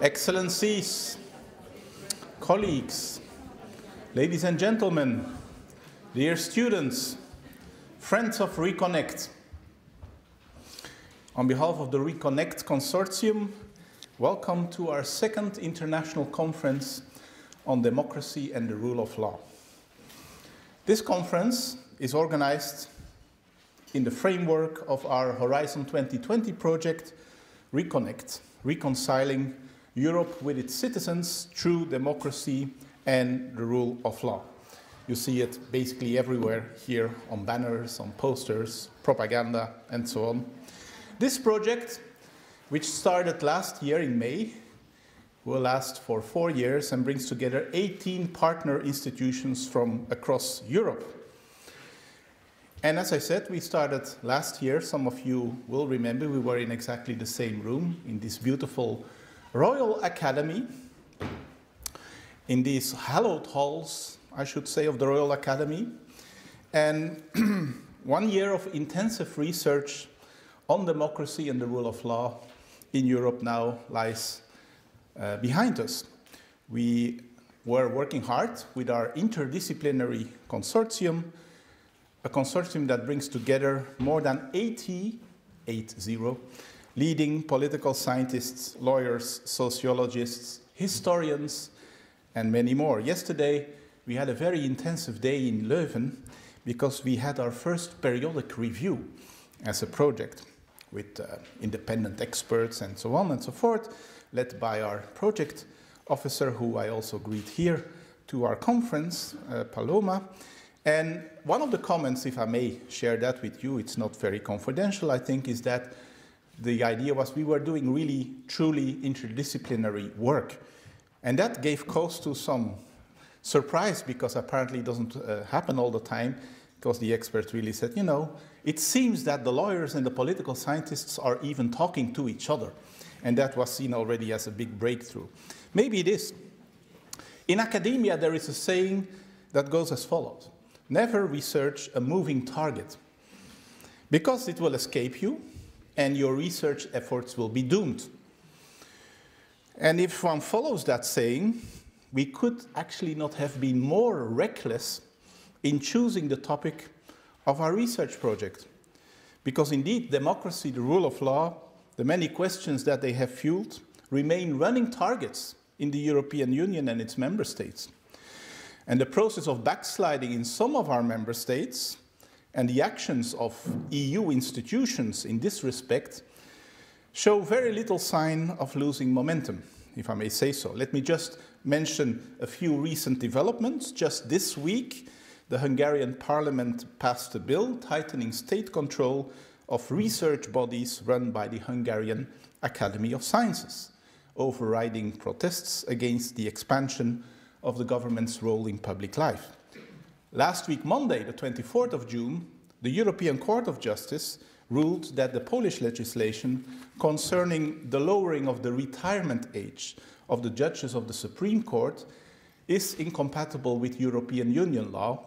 Excellencies, colleagues, ladies and gentlemen, dear students, friends of RECONNECT. On behalf of the RECONNECT Consortium, welcome to our second international conference on democracy and the rule of law. This conference is organized in the framework of our Horizon 2020 project, RECONNECT, reconciling Europe with its citizens through democracy and the rule of law. You see it basically everywhere here on banners, on posters, propaganda, and so on. This project, which started last year in May, will last for 4 years and brings together 18 partner institutions from across Europe. And as I said, we started last year. Some of you will remember we were in exactly the same room in this beautiful Royal Academy, in these hallowed halls, I should say, of the Royal Academy. And 1 year of intensive research on democracy and the rule of law in Europe now lies behind us. We were working hard with our interdisciplinary consortium, a consortium that brings together more than 80 leading political scientists, lawyers, sociologists, historians, and many more. Yesterday, we had a very intensive day in Leuven because we had our first periodic review as a project with independent experts and so on and so forth, led by our project officer, who I also greet here to our conference, Paloma. And one of the comments, if I may share that with you, it's not very confidential, I think, is that the idea was we were doing really, truly interdisciplinary work. And that gave cause to some surprise, because apparently it doesn't happen all the time, because the experts really said, you know, it seems that the lawyers and the political scientists are even talking to each other. And that was seen already as a big breakthrough. Maybe it is. In academia, there is a saying that goes as follows: never research a moving target, because it will escape you and your research efforts will be doomed. And if one follows that saying, we could actually not have been more reckless in choosing the topic of our research project. Because indeed, democracy, the rule of law, the many questions that they have fueled, remain running targets in the European Union and its member states. And the process of backsliding in some of our member states and the actions of EU institutions in this respect show very little sign of losing momentum, if I may say so. Let me just mention a few recent developments. Just this week, the Hungarian parliament passed a bill tightening state control of research bodies run by the Hungarian Academy of Sciences, overriding protests against the expansion of the government's role in public life. Last week, Monday, the 24th of June, the European Court of Justice ruled that the Polish legislation concerning the lowering of the retirement age of the judges of the Supreme Court is incompatible with European Union law,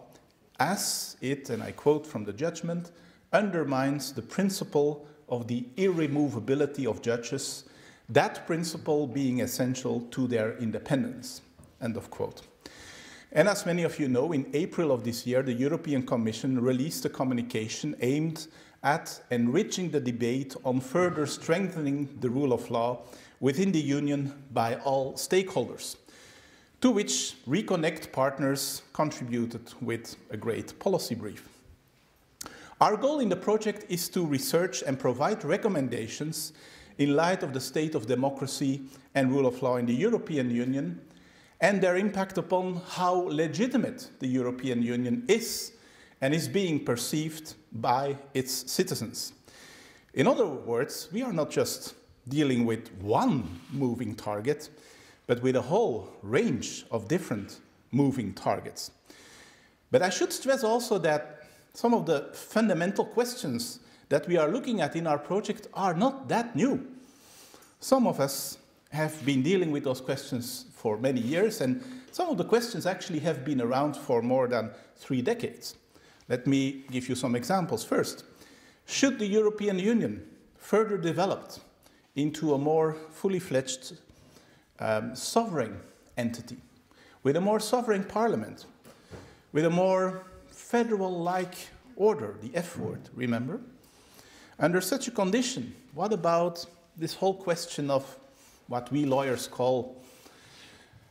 as it, and I quote from the judgment, undermines the principle of the irremovability of judges, that principle being essential to their independence. End of quote. And as many of you know, in April of this year, the European Commission released a communication aimed at enriching the debate on further strengthening the rule of law within the Union by all stakeholders, to which RECONNECT partners contributed with a great policy brief. Our goal in the project is to research and provide recommendations in light of the state of democracy and rule of law in the European Union and their impact upon how legitimate the European Union is and is being perceived by its citizens. In other words, we are not just dealing with one moving target, but with a whole range of different moving targets. But I should stress also that some of the fundamental questions that we are looking at in our project are not that new. Some of us have been dealing with those questions for many years, and some of the questions actually have been around for more than 3 decades. Let me give you some examples. First, should the European Union further develop into a more fully fledged sovereign entity, with a more sovereign parliament, with a more federal-like order, the F word, remember? Under such a condition, what about this whole question of what we lawyers call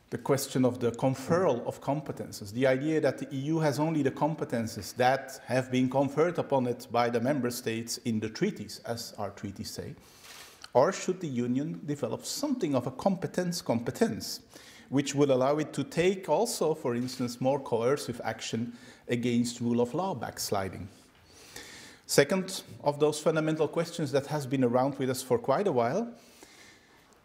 the question of the conferral of competences, the idea that the EU has only the competences that have been conferred upon it by the member states in the treaties, as our treaties say? Or should the Union develop something of a competence, which will allow it to take also, for instance, more coercive action against rule of law backsliding? Second of those fundamental questions that has been around with us for quite a while,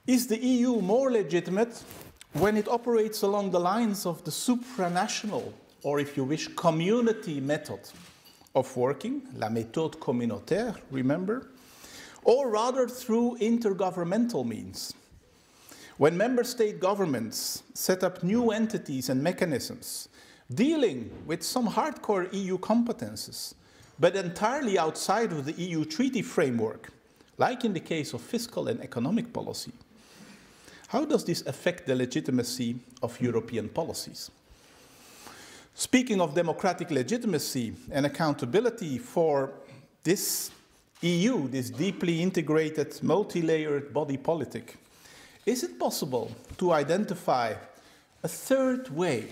is the EU more legitimate when it operates along the lines of the supranational, or if you wish, community method of working, la méthode communautaire, remember? Or rather through intergovernmental means? When member state governments set up new entities and mechanisms dealing with some hardcore EU competences, but entirely outside of the EU treaty framework, like in the case of fiscal and economic policy, how does this affect the legitimacy of European policies? Speaking of democratic legitimacy and accountability for this EU, this deeply integrated, multi-layered body politic, is it possible to identify a third way?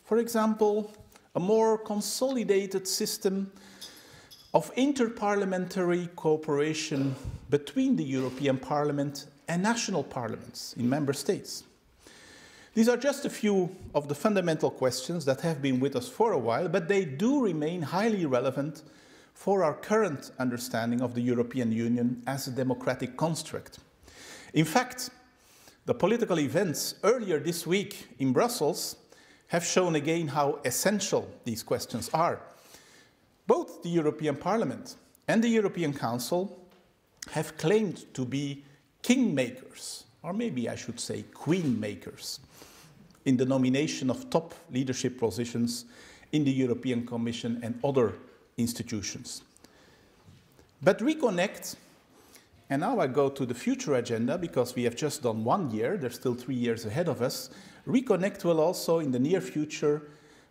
For example, a more consolidated system of interparliamentary cooperation between the European Parliament and national parliaments in member states. These are just a few of the fundamental questions that have been with us for a while, but they do remain highly relevant for our current understanding of the European Union as a democratic construct. In fact, the political events earlier this week in Brussels have shown again how essential these questions are. Both the European Parliament and the European Council have claimed to be kingmakers, or maybe I should say queen-makers, in the nomination of top leadership positions in the European Commission and other institutions. But RECONNECT, and now I go to the future agenda because we have just done 1 year, there's still 3 years ahead of us. RECONNECT will also in the near future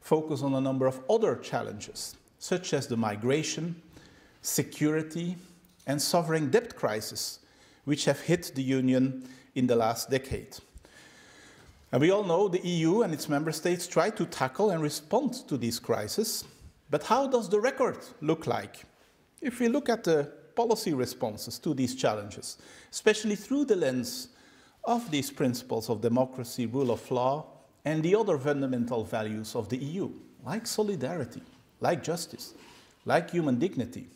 focus on a number of other challenges, such as the migration, security, and sovereign debt crisis, which have hit the Union in the last decade. And we all know the EU and its member states try to tackle and respond to these crises, but how does the record look like? If we look at the policy responses to these challenges, especially through the lens of these principles of democracy, rule of law, and the other fundamental values of the EU, like solidarity, like justice, like human dignity.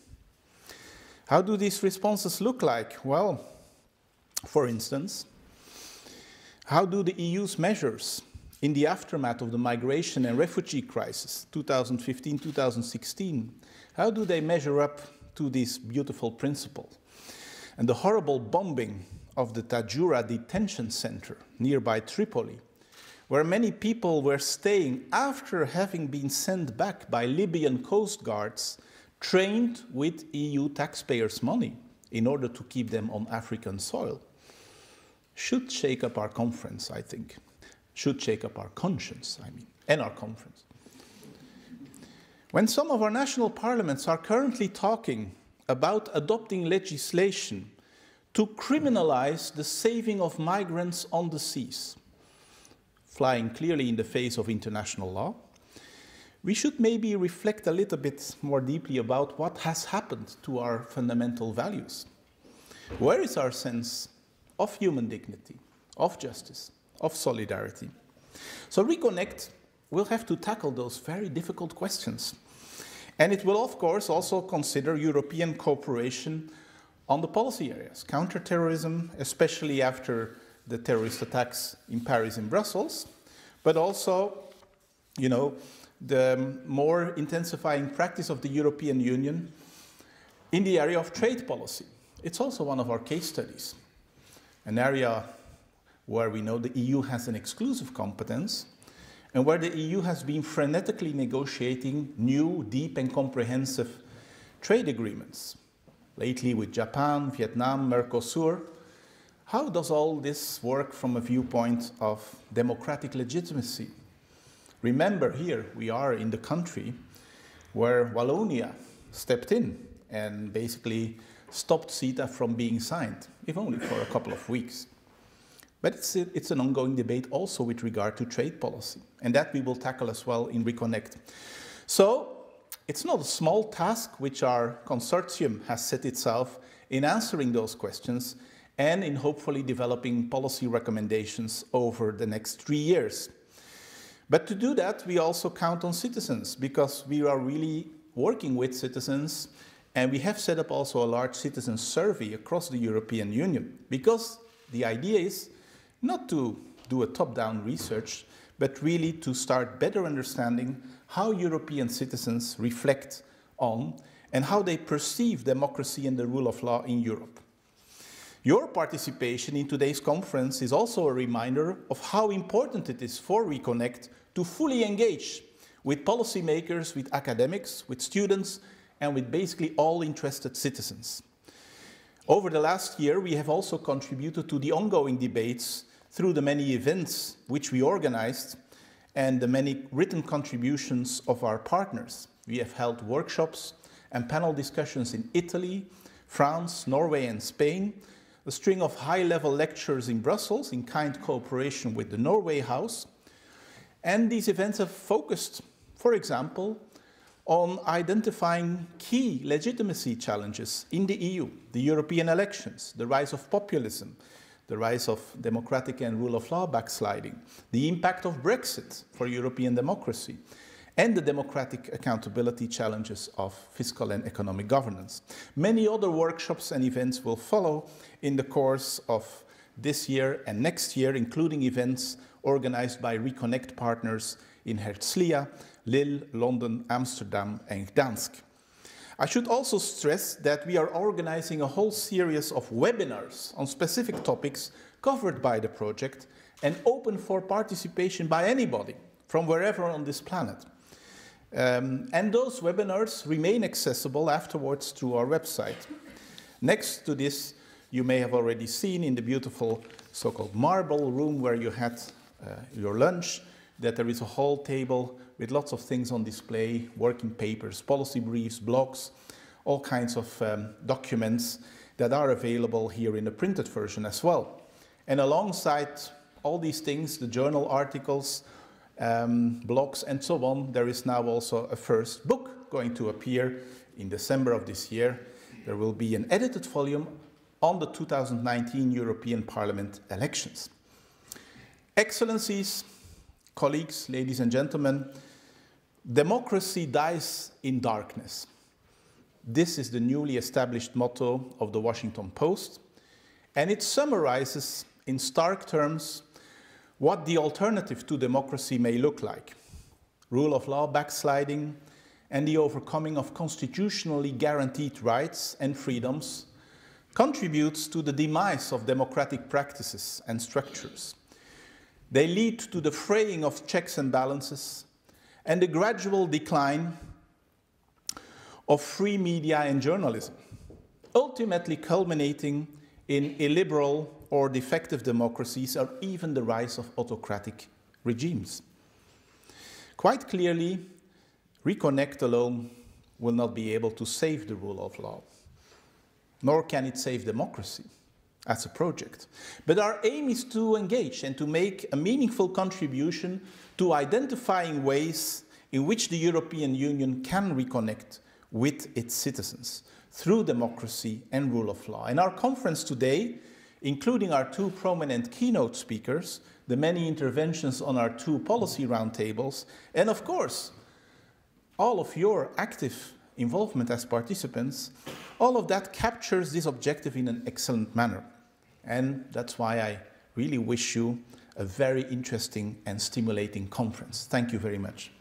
How do these responses look like? Well, for instance, how do the EU's measures in the aftermath of the migration and refugee crisis, 2015-2016, how do they measure up to this beautiful principle? And the horrible bombing of the Tajura detention center nearby Tripoli, where many people were staying after having been sent back by Libyan coast guards trained with EU taxpayers' money in order to keep them on African soil, should shake up our conference, I think. Should shake up our conscience, and our conference. When some of our national parliaments are currently talking about adopting legislation to criminalize the saving of migrants on the seas, flying clearly in the face of international law, we should maybe reflect a little bit more deeply about what has happened to our fundamental values. Where is our sense of human dignity, of justice, of solidarity? So RECONNECT will have to tackle those very difficult questions. And it will, of course, also consider European cooperation on the policy areas, counterterrorism, especially after the terrorist attacks in Paris and Brussels, but also, the more intensifying practice of the European Union in the area of trade policy. It's also one of our case studies, an area where we know the EU has an exclusive competence and where the EU has been frenetically negotiating new, deep and comprehensive trade agreements, lately with Japan, Vietnam, Mercosur, How does all this work from a viewpoint of democratic legitimacy? Remember, here we are in the country where Wallonia stepped in and basically stopped CETA from being signed, if only for a couple of weeks. But it's an ongoing debate also with regard to trade policy, and that we will tackle as well in RECONNECT. So it's not a small task which our consortium has set itself in answering those questions and in hopefully developing policy recommendations over the next 3 years. But to do that, we also count on citizens, because we are really working with citizens, and we have set up also a large citizen survey across the European Union, because the idea is not to do a top-down research, but really to start better understanding how European citizens reflect on and how they perceive democracy and the rule of law in Europe. Your participation in today's conference is also a reminder of how important it is for RECONNECT to fully engage with policymakers, with academics, with students, and with basically all interested citizens. Over the last year, we have also contributed to the ongoing debates through the many events which we organized and the many written contributions of our partners. We have held workshops and panel discussions in Italy, France, Norway, and Spain, a string of high-level lectures in Brussels in kind cooperation with the Norway House. And these events have focused, for example, on identifying key legitimacy challenges in the EU, the European elections, the rise of populism, the rise of democratic and rule of law backsliding, the impact of Brexit for European democracy, and the democratic accountability challenges of fiscal and economic governance. Many other workshops and events will follow in the course of this year and next year, including events organized by RECONNECT partners in Herzliya, Lille, London, Amsterdam, and Gdansk. I should also stress that we are organizing a whole series of webinars on specific topics covered by the project and open for participation by anybody from wherever on this planet. And those webinars remain accessible afterwards through our website. Next to this, you may have already seen in the beautiful so-called marble room where you had your lunch, that there is a whole table with lots of things on display, working papers, policy briefs, blogs, all kinds of documents that are available here in a printed version as well. And alongside all these things, the journal articles, blogs, and so on, there is now also a first book going to appear in December of this year. There will be an edited volume on the 2019 European Parliament elections. Excellencies, colleagues, ladies and gentlemen, democracy dies in darkness. This is the newly established motto of the Washington Post, and it summarizes in stark terms what the alternative to democracy may look like. Rule of law backsliding and the overcoming of constitutionally guaranteed rights and freedoms contributes to the demise of democratic practices and structures. They lead to the fraying of checks and balances and the gradual decline of free media and journalism, ultimately culminating in illiberal or defective democracies or even the rise of autocratic regimes. Quite clearly, RECONNECT alone will not be able to save the rule of law, nor can it save democracy as a project. But our aim is to engage and to make a meaningful contribution to identifying ways in which the European Union can reconnect with its citizens through democracy and rule of law. And our conference today, including our two prominent keynote speakers, the many interventions on our two policy roundtables, and of course, all of your active involvement as participants, all of that captures this objective in an excellent manner. And that's why I really wish you a very interesting and stimulating conference. Thank you very much.